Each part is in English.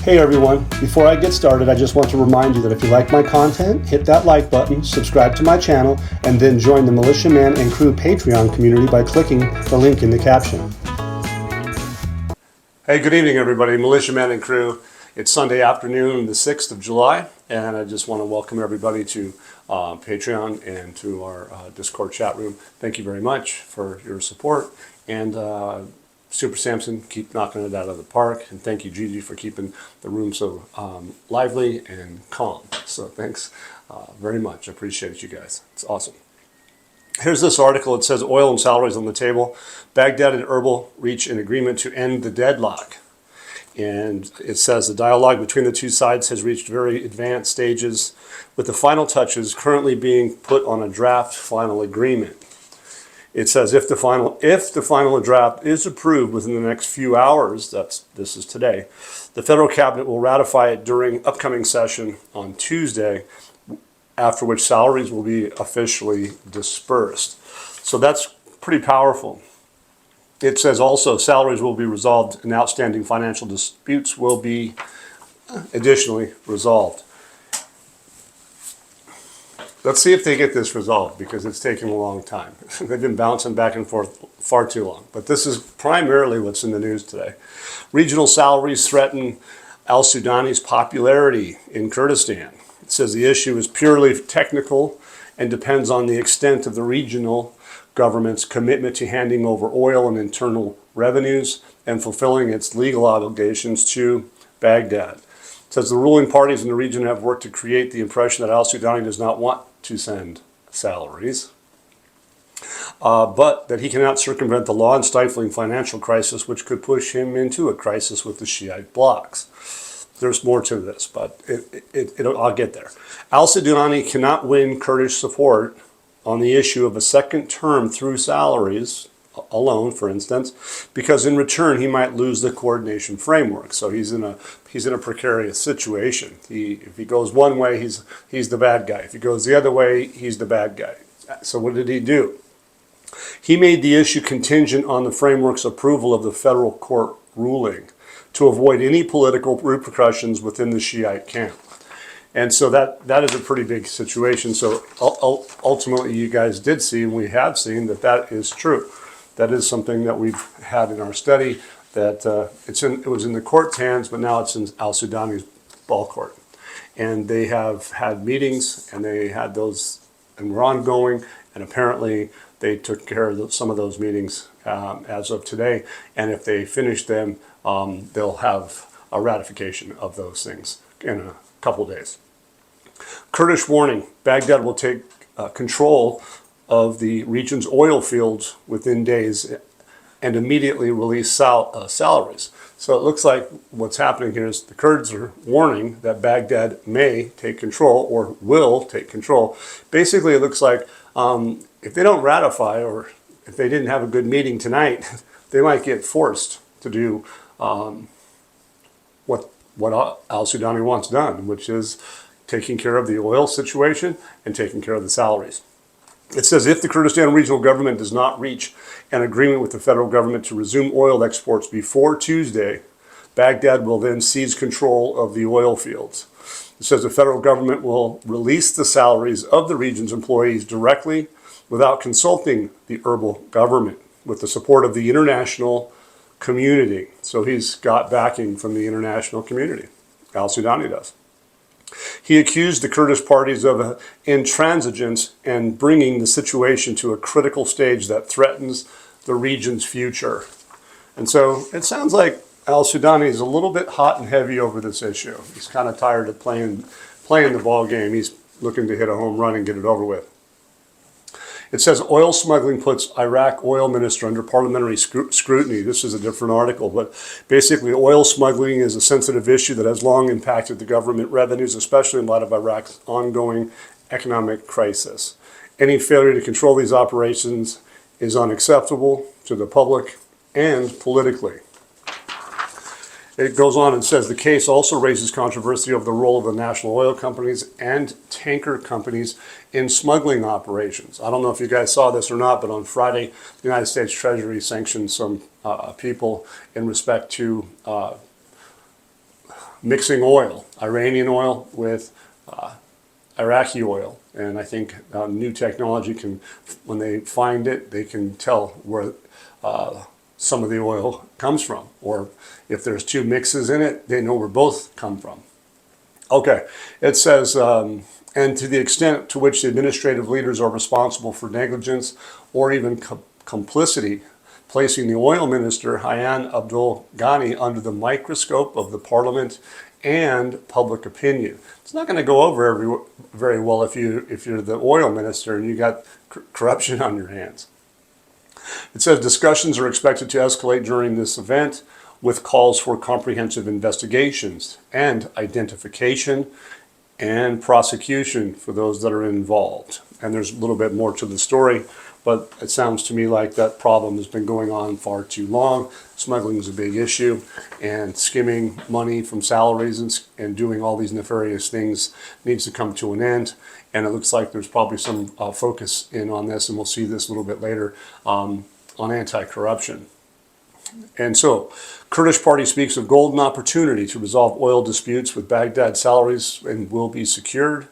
Hey everyone, before I get started, I just want to remind you that if you like my content, hit that like button, subscribe to my channel, and then join the Militiaman and Crew Patreon community by clicking the link in the caption. Hey, good evening everybody, Militiaman and Crew. It's Sunday afternoon, the 6th of July, and I just want to welcome everybody to Patreon and to our Discord chat room. Thank you very much for your support, and Super Samson, keep knocking it out of the park, and thank you, Gigi, for keeping the room so lively and calm. So thanks very much. I appreciate you guys. It's awesome. Here's this article. It says oil and salaries on the table. Baghdad and Erbil reach an agreement to end the deadlock. And it says the dialogue between the two sides has reached very advanced stages, with the final touches currently being put on a draft final agreement. It says if the final draft is approved within the next few hours, this is today, the federal cabinet will ratify it during upcoming session on Tuesday, after which salaries will be officially dispersed. So that's pretty powerful. It says also salaries will be resolved and outstanding financial disputes will be additionally resolved. Let's see if they get this resolved, because it's taking a long time. They've been bouncing back and forth far too long. But this is primarily what's in the news today. Regional salaries threaten al-Sudani's popularity in Kurdistan. It says the issue is purely technical and depends on the extent of the regional government's commitment to handing over oil and internal revenues and fulfilling its legal obligations to Baghdad. It says the ruling parties in the region have worked to create the impression that al-Sudani does not want to send salaries, but that he cannot circumvent the law and stifling financial crisis, which could push him into a crisis with the Shiite blocs. There's more to this, but I'll get there. Al-Sudani cannot win Kurdish support on the issue of a second term through salaries alone, for instance, because in return he might lose the coordination framework. So he's in a precarious situation. If he goes one way, he's the bad guy. If he goes the other way, he's the bad guy. So what did he do? He made the issue contingent on the framework's approval of the federal court ruling to avoid any political repercussions within the Shiite camp. And so that is a pretty big situation. So ultimately you guys did see, and we have seen, that is true. That is something that we've had in our study, that it was in the court's hands, but now it's in al-Sudani's ball court. And they have had meetings, and they had those, and were ongoing, and apparently they took care of some of those meetings as of today. And if they finish them, they'll have a ratification of those things in a couple days. Kurdish warning: Baghdad will take control of the region's oil fields within days and immediately release salaries. So it looks like what's happening here is the Kurds are warning that Baghdad may take control or will take control. Basically, it looks like if they don't ratify, or if they didn't have a good meeting tonight, they might get forced to do what al-Sudani wants done, which is taking care of the oil situation and taking care of the salaries. It says if the Kurdistan Regional Government does not reach an agreement with the federal government to resume oil exports before Tuesday, Baghdad will then seize control of the oil fields. It says the federal government will release the salaries of the region's employees directly without consulting the Erbil government, with the support of the international community. So he's got backing from the international community. Al-Sudani does. He accused the Kurdish parties of intransigence and bringing the situation to a critical stage that threatens the region's future. And so it sounds like al-Sudani is a little bit hot and heavy over this issue. He's kind of tired of playing the ball game. He's looking to hit a home run and get it over with. It says oil smuggling puts Iraq oil minister under parliamentary scrutiny. This is a different article, but basically oil smuggling is a sensitive issue that has long impacted the government revenues, especially in light of Iraq's ongoing economic crisis. Any failure to control these operations is unacceptable to the public and politically. It goes on and says the case also raises controversy over the role of the national oil companies and tanker companies in smuggling operations. I don't know if you guys saw this or not, but on Friday, the United States Treasury sanctioned some people in respect to mixing oil, Iranian oil with Iraqi oil. And I think new technology can, when they find it, they can tell where some of the oil comes from. Or if there's two mixes in it, they know where both come from. Okay, it says, and to the extent to which the administrative leaders are responsible for negligence or even complicity, placing the oil minister, Hayyan Abdul Ghani, under the microscope of the parliament and public opinion. It's not going to go over very well if you're the oil minister and you got corruption on your hands. It says discussions are expected to escalate during this event with calls for comprehensive investigations and identification and prosecution for those that are involved. And there's a little bit more to the story, but it sounds to me like that problem has been going on far too long. Smuggling is a big issue, and skimming money from salaries and doing all these nefarious things needs to come to an end. And it looks like there's probably some focus in on this, and we'll see this a little bit later, on anti-corruption. And so, Kurdish party speaks of golden opportunity to resolve oil disputes with Baghdad salaries and will be secured.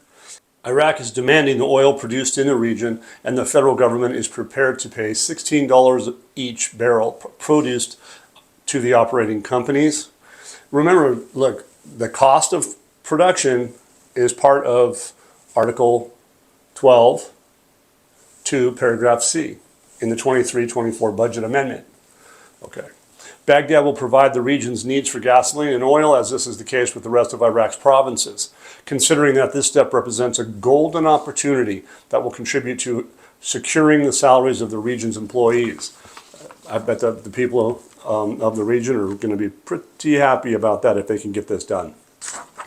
Iraq is demanding the oil produced in the region, and the federal government is prepared to pay $16 each barrel produced to the operating companies. Remember, look, the cost of production is part of Article 12, 2, paragraph C in the 23-24 budget amendment. Okay. Baghdad will provide the region's needs for gasoline and oil, as this is the case with the rest of Iraq's provinces, considering that this step represents a golden opportunity that will contribute to securing the salaries of the region's employees. I bet that the people of the region are going to be pretty happy about that if they can get this done.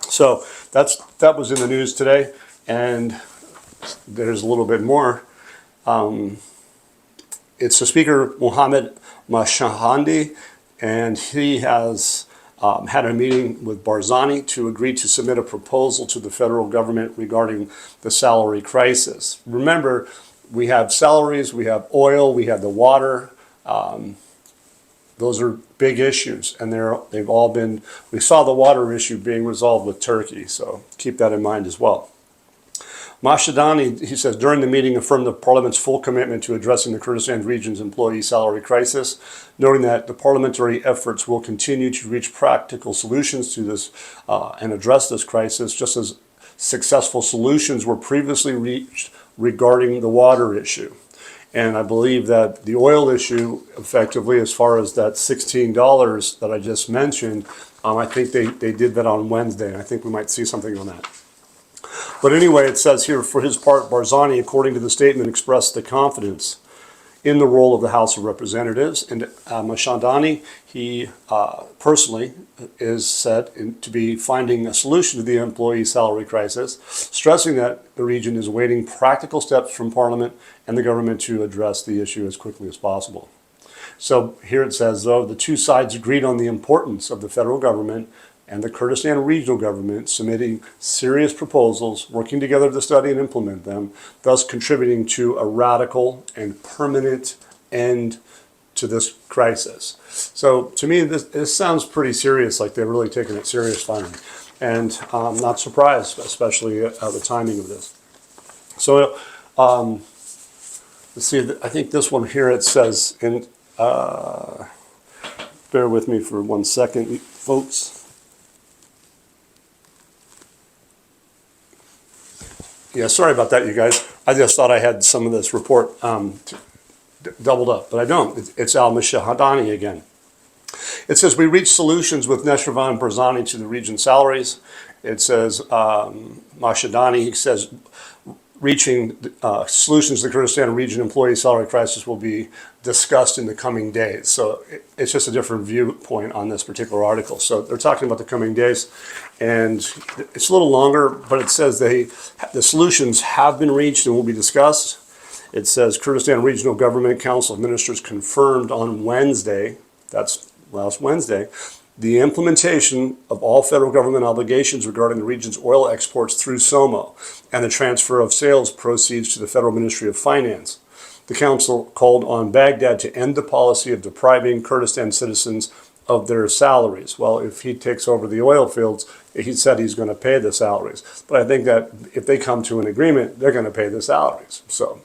So that was in the news today, and there's a little bit more. It's the Speaker, Mohammed Mashahandi, and he has had a meeting with Barzani to agree to submit a proposal to the federal government regarding the salary crisis. Remember, we have salaries, we have oil, we have the water. Those are big issues, and they've all been, we saw the water issue being resolved with Turkey, so keep that in mind as well. Mashadani, he says, during the meeting affirmed the Parliament's full commitment to addressing the Kurdistan region's employee salary crisis, noting that the parliamentary efforts will continue to reach practical solutions to this and address this crisis, just as successful solutions were previously reached regarding the water issue. And I believe that the oil issue, effectively, as far as that $16 that I just mentioned, I think they did that on Wednesday, and I think we might see something on that. But anyway, it says here, for his part, Barzani, according to the statement, expressed the confidence in the role of the House of Representatives. And Mashandani, he personally is said to be finding a solution to the employee salary crisis, stressing that the region is awaiting practical steps from Parliament and the government to address the issue as quickly as possible. So here it says, though, the two sides agreed on the importance of the federal government and the Kurdistan Regional Government submitting serious proposals, working together to study and implement them, thus contributing to a radical and permanent end to this crisis. So to me, this sounds pretty serious, like they're really taking it serious finally. And I'm not surprised, especially at the timing of this. So let's see, I think this one here, it says, bear with me for 1 second, folks. Yeah, sorry about that, you guys. I just thought I had some of this report doubled up, but I don't. It's al-Mashahadani again. It says, we reached solutions with Neshravan Barzani to the region's salaries. It says, Mashahadani, he says, reaching solutions to the Kurdistan region employee salary crisis will be discussed in the coming days. So it's just a different viewpoint on this particular article. So they're talking about the coming days, and it's a little longer, but it says the solutions have been reached and will be discussed. It says Kurdistan Regional Government Council of Ministers confirmed on Wednesday, that's last Wednesday, the implementation of all federal government obligations regarding the region's oil exports through SOMO and the transfer of sales proceeds to the Federal Ministry of Finance. The council called on Baghdad to end the policy of depriving Kurdistan citizens of their salaries. Well, if he takes over the oil fields, he said he's going to pay the salaries. But I think that if they come to an agreement, they're going to pay the salaries. So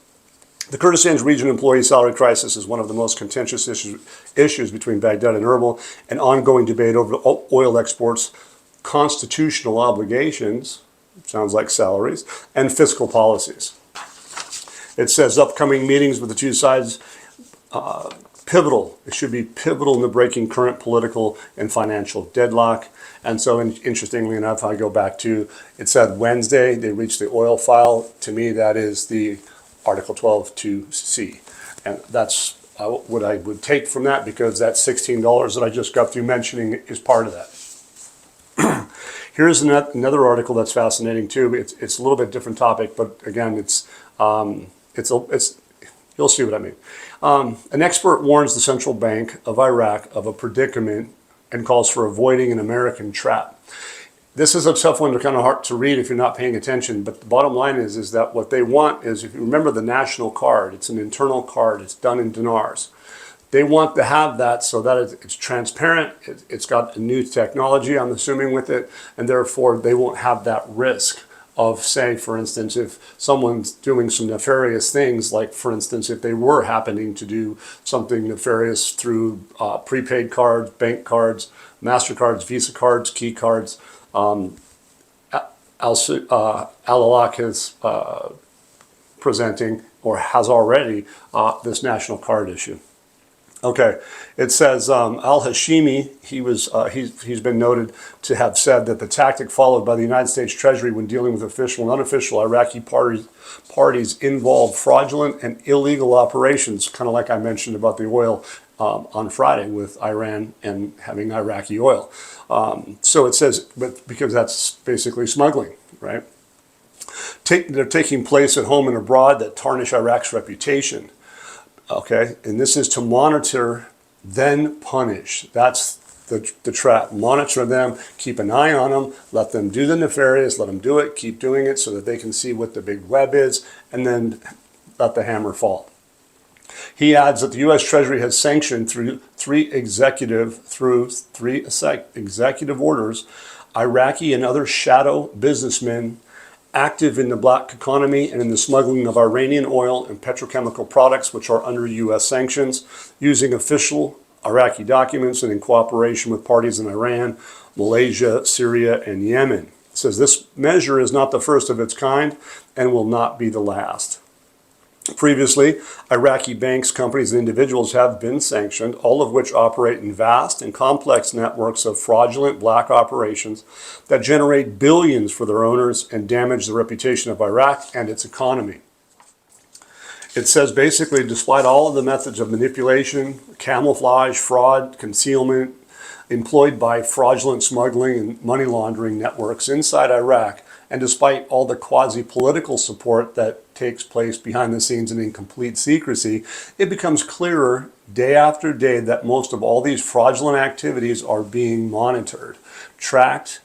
the Kurdistan Region employee salary crisis is one of the most contentious issues between Baghdad and Erbil, an ongoing debate over oil exports, constitutional obligations, sounds like salaries, and fiscal policies. It says upcoming meetings with the two sides, pivotal. It should be pivotal in the breaking current political and financial deadlock. And so, interestingly enough, I go back to, it said Wednesday, they reached the oil file. To me, that is the Article 12 2C. And that's what I would take from that, because that $16 that I just got through mentioning is part of that. Here's another article that's fascinating too. It's a little bit different topic, but again, you'll see what I mean. An expert warns the central bank of Iraq of a predicament and calls for avoiding an American trap. This is a tough one, to kind of hard to read if you're not paying attention, but the bottom line is that what they want is, if you remember the national card, it's an internal card, it's done in dinars. They want to have that so that it's transparent, it's got a new technology, I'm assuming, with it, and therefore they won't have that risk of, say, for instance, if someone's doing some nefarious things, like, for instance, if they were happening to do something nefarious through prepaid cards, bank cards, MasterCards, Visa cards, key cards, Al-Alaq is presenting, or has already, this national card issue. Okay, it says Al-Hashimi, he's been noted to have said that the tactic followed by the United States Treasury when dealing with official and unofficial Iraqi parties involved fraudulent and illegal operations, kind of like I mentioned about the oil on Friday with Iran and having Iraqi oil. So it says, but because that's basically smuggling, right? They're taking place at home and abroad that tarnish Iraq's reputation. Okay, and this is to monitor, then punish. That's the trap. Monitor them, keep an eye on them, let them do the nefarious, let them do it, keep doing it so that they can see what the big web is, and then let the hammer fall. He adds that the U.S. Treasury has sanctioned through three executive orders Iraqi and other shadow businessmen active in the black economy and in the smuggling of Iranian oil and petrochemical products, which are under U.S. sanctions, using official Iraqi documents and in cooperation with parties in Iran, Malaysia, Syria, and Yemen. It says this measure is not the first of its kind and will not be the last. Previously, Iraqi banks, companies, and individuals have been sanctioned, all of which operate in vast and complex networks of fraudulent black operations that generate billions for their owners and damage the reputation of Iraq and its economy. It says basically, despite all of the methods of manipulation, camouflage, fraud, concealment employed by fraudulent smuggling and money laundering networks inside Iraq, and despite all the quasi-political support that takes place behind the scenes and in complete secrecy, it becomes clearer day after day that most of all these fraudulent activities are being monitored, tracked,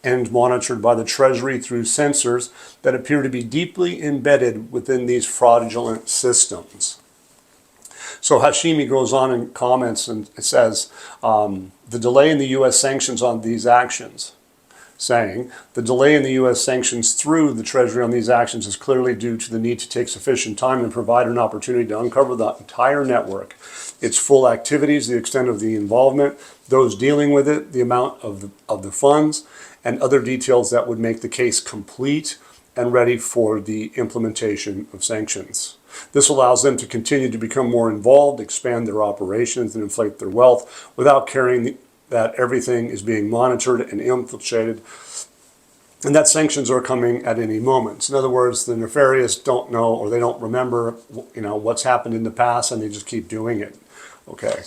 and monitored by the Treasury through sensors that appear to be deeply embedded within these fraudulent systems. So Hashimi goes on and comments and says, the delay in the U.S. sanctions on these actions, saying, the delay in the U.S. sanctions through the Treasury on these actions is clearly due to the need to take sufficient time and provide an opportunity to uncover the entire network, its full activities, the extent of the involvement, those dealing with it, the amount of the funds, and other details that would make the case complete and ready for the implementation of sanctions. This allows them to continue to become more involved, expand their operations, and inflate their wealth without caring that everything is being monitored and infiltrated, and that sanctions are coming at any moment. In other words, the nefarious don't know, or they don't remember, what's happened in the past, and they just keep doing it. Okay,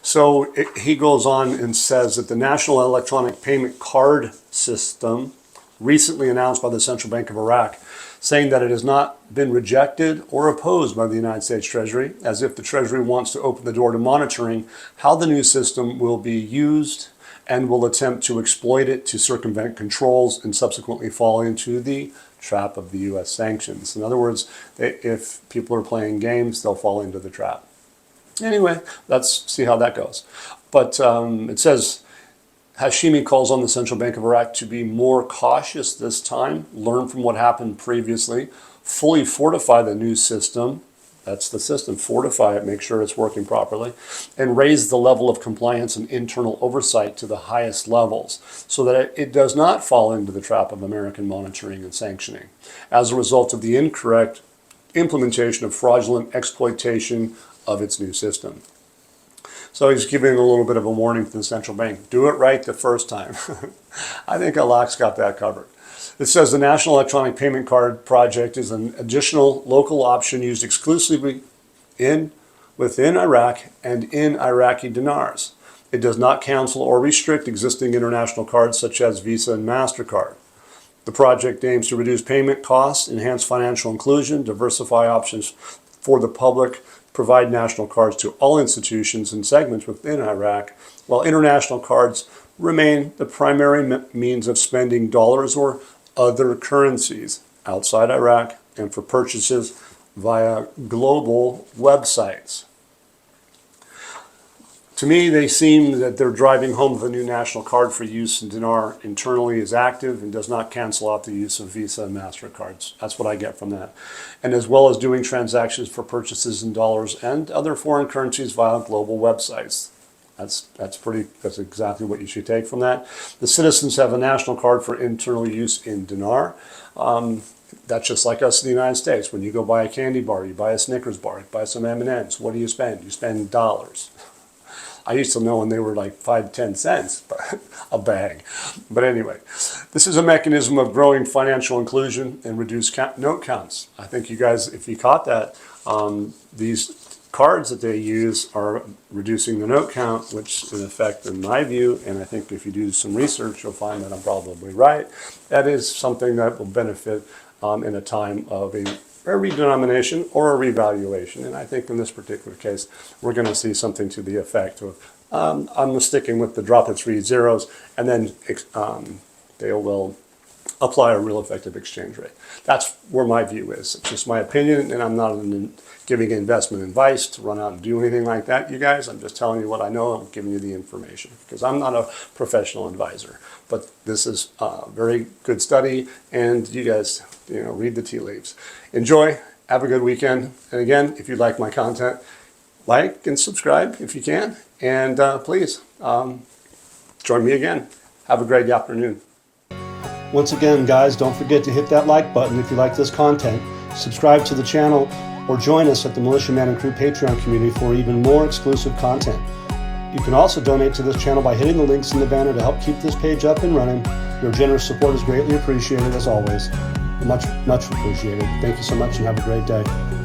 so he goes on and says that the National Electronic Payment Card System, recently announced by the Central Bank of Iraq, saying that it has not been rejected or opposed by the United States Treasury, as if the Treasury wants to open the door to monitoring how the new system will be used and will attempt to exploit it to circumvent controls and subsequently fall into the trap of the U.S. sanctions. In other words, if people are playing games, they'll fall into the trap. Anyway, let's see how that goes. But it says, Hashimi calls on the Central Bank of Iraq to be more cautious this time, learn from what happened previously, fully fortify the new system. That's the system. Fortify it, make sure it's working properly, and raise the level of compliance and internal oversight to the highest levels so that it does not fall into the trap of American monitoring and sanctioning as a result of the incorrect implementation of fraudulent exploitation of its new system. So he's giving a little bit of a warning to the central bank. Do it right the first time. I think Iraq's got that covered. It says the National Electronic Payment Card Project is an additional local option used exclusively within Iraq and in Iraqi dinars. It does not cancel or restrict existing international cards such as Visa and MasterCard. The project aims to reduce payment costs, enhance financial inclusion, diversify options for the public, provide national cards to all institutions and segments within Iraq, while international cards remain the primary means of spending dollars or other currencies outside Iraq and for purchases via global websites. To me, they seem that they're driving home the new national card for use in dinar internally is active and does not cancel out the use of Visa and MasterCards. That's what I get from that. And as well as doing transactions for purchases in dollars and other foreign currencies via global websites. That's exactly what you should take from that. The citizens have a national card for internal use in dinar. That's just like us in the United States. When you go buy a candy bar, you buy a Snickers bar, you buy some M&Ms. What do you spend? You spend dollars. I used to know when they were like 5, 10 cents a bag. But anyway, this is a mechanism of growing financial inclusion and reduced note counts. I think you guys, if you caught that, these cards that they use are reducing the note count, which in effect, in my view, and I think if you do some research, you'll find that I'm probably right, that is something that will benefit in a time of a redenomination or a revaluation. And I think in this particular case, we're going to see something to the effect of, I'm sticking with the drop of 3 zeros, and then they will apply a real effective exchange rate. That's where my view is. It's just my opinion, and I'm not giving investment advice to run out and do anything like that, you guys. I'm just telling you what I know. I'm giving you the information because I'm not a professional advisor. But this is a very good study, and you guys, read the tea leaves. Enjoy. Have a good weekend. And again, if you like my content, like and subscribe if you can. And please join me again. Have a great afternoon. Once again, guys, don't forget to hit that like button if you like this content. Subscribe to the channel or join us at the Militiaman and Crew Patreon community for even more exclusive content. You can also donate to this channel by hitting the links in the banner to help keep this page up and running. Your generous support is greatly appreciated as always. Much, much appreciated. Thank you so much and have a great day.